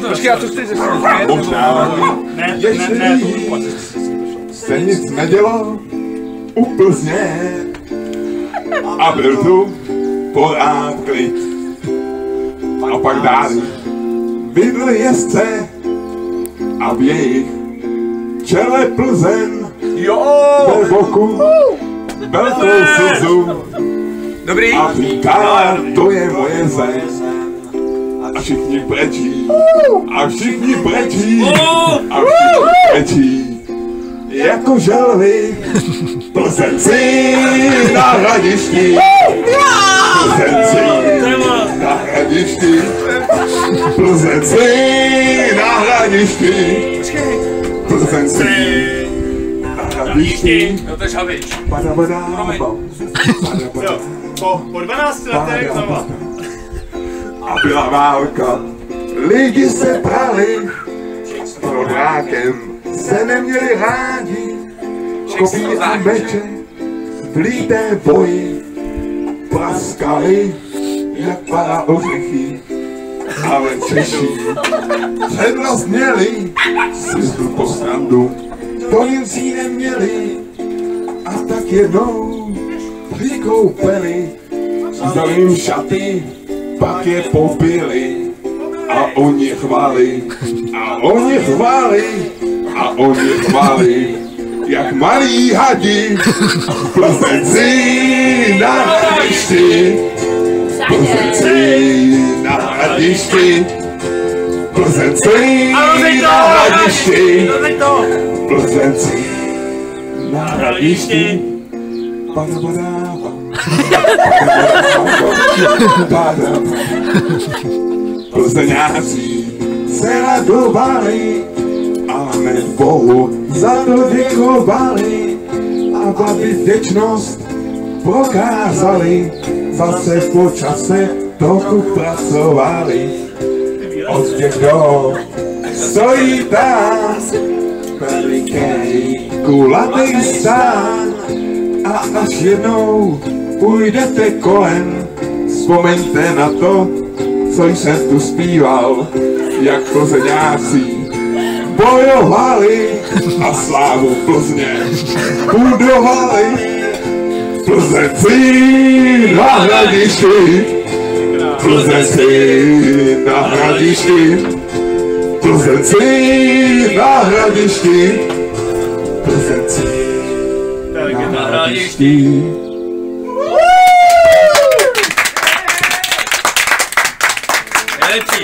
Počkej, já to chci řešit. Možná ještě se nic nedělo u Plzně a byl tu pořád klid. A pak dálí bydli jezdce a v jejich čele Plzeň ve boku velkou slzu. Dobrý. A říká, to je moje zem. A všichni brečí. A všichni brečí. A všichni brečí. Jako želvy. Plzeňci na Hradišti. Plzeňci na Hradišti. Plzeňci na Hradišti. Plzeňci na Hradišti. No to je žavič. Po 12 letech znova. A byla válka, lidi se prali, rodrákem se neměli rádi, kopí a meče v líté boji praskali jak para ořechy, ale Češi přednost měli, sjezdu po srandu, to Němcí neměli, a tak jednou vykoupili, vzali jim šaty, pak je popili a oni chválí, a oni chválí, a oni chválí, jak malí hadi, Plzeňci na Hradišti, Plzeňci na Hradišti, Plzeňci na Hradišti, Plzeňci na Hradišti. Plzeňáci se radovali a hned Bohu za to děkovali a babi vděčnost prokázali, zase po čase trochu pracovali. Od těch, kdo stojí tam, veliký kulatý stán, a až jednou půjdete kolem, vzpomeňte na to, co jsem tu zpíval, jak plzeňáci bojovali a slávu Plzně budovali. Plzeňci na Hradišti, Plzeňci na Hradišti, Plzeňci na Hradišti, Plzeňci na Hradišti. Lepší.